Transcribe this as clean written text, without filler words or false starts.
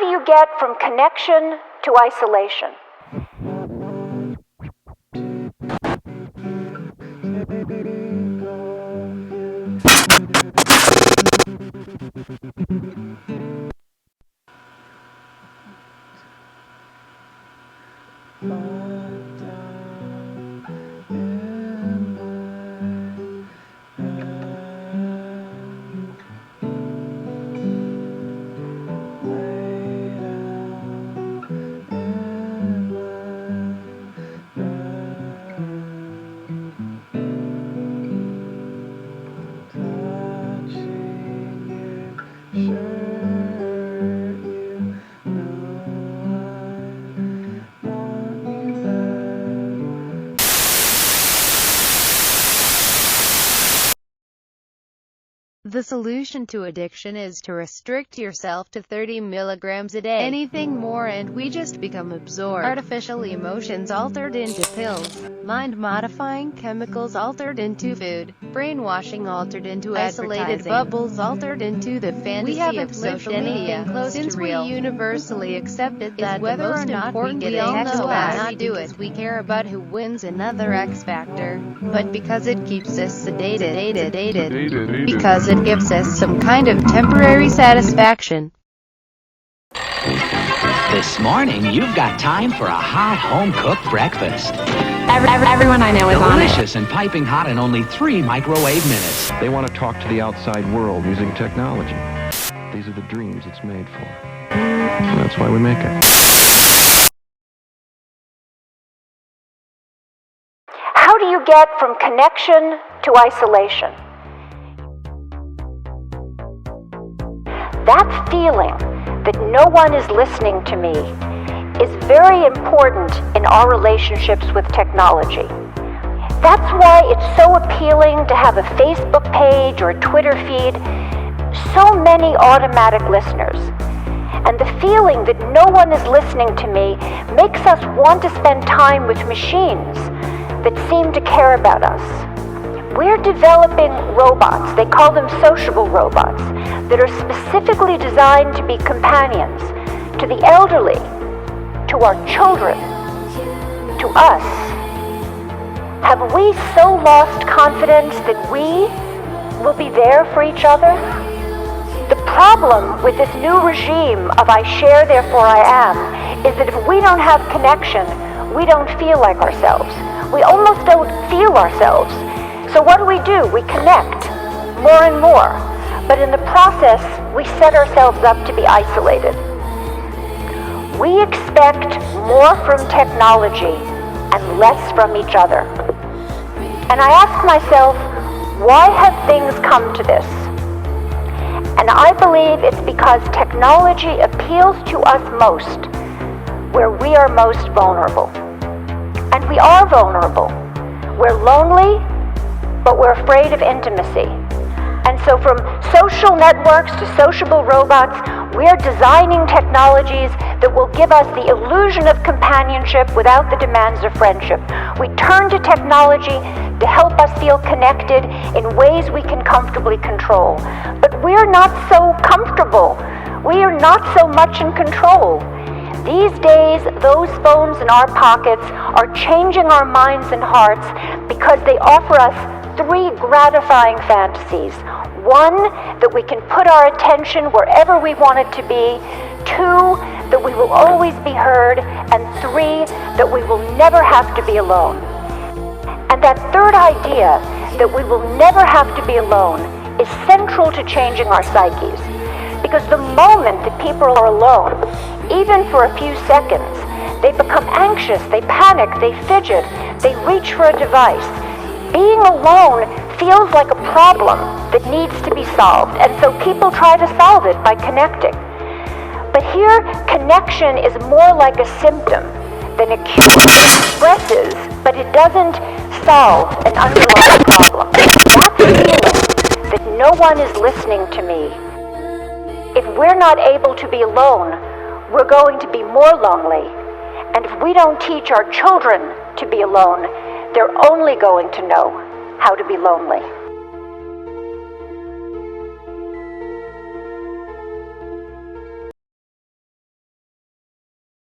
do you get from connection to isolation? The solution to addiction is to restrict yourself to 30 milligrams a day. Anything more and we just become absorbed. Artificial emotions altered into pills. Mind-modifying chemicals altered into food. Brainwashing altered into isolated bubbles altered into the fantasy of social media. Since we universally accepted that whether or not we get a X not do it, we care about who wins another X Factor. But because it keeps us sedated, because it gives us some kind of temporary satisfaction. This morning, you've got time for a hot home-cooked breakfast. Everyone I know is on it. Delicious and piping hot in only 3 microwave minutes. They want to talk to the outside world using technology. These are the dreams it's made for. And that's why we make it. How do you get from connection to isolation? That feeling that no one is listening to me is very important in our relationships with technology. That's why it's so appealing to have a Facebook page or a Twitter feed, so many automatic listeners. And the feeling that no one is listening to me makes us want to spend time with machines that seem to care about us. We're developing robots, they call them sociable robots, that are specifically designed to be companions to the elderly, to our children, to us. Have we so lost confidence that we will be there for each other? The problem with this new regime of I share, therefore I am, is that if we don't have connection, we don't feel like ourselves. We almost don't feel ourselves. So what do? We connect more and more. But in the process, we set ourselves up to be isolated. We expect more from technology and less from each other. And I ask myself, why have things come to this? And I believe it's because technology appeals to us most where we are most vulnerable. And we are vulnerable. We're lonely, but we're afraid of intimacy. And so from social networks to sociable robots, we're designing technologies that will give us the illusion of companionship without the demands of friendship. We turn to technology to help us feel connected in ways we can comfortably control. But we're not so comfortable. We are not so much in control. These days, those phones in our pockets are changing our minds and hearts because they offer us 3 gratifying fantasies. 1, that we can put our attention wherever we want it to be. 2, that we will always be heard. And 3, that we will never have to be alone. And that third idea, that we will never have to be alone, is central to changing our psyches. Because the moment that people are alone, even for a few seconds, they become anxious, they panic, they fidget, they reach for a device. Being alone feels like a problem that needs to be solved, and so people try to solve it by connecting. But here, connection is more like a symptom than a cure. It expresses, but it doesn't solve an underlying problem. That feeling that no one is listening to me. If we're not able to be alone, we're going to be more lonely. And if we don't teach our children to be alone, they're only going to know how to be lonely.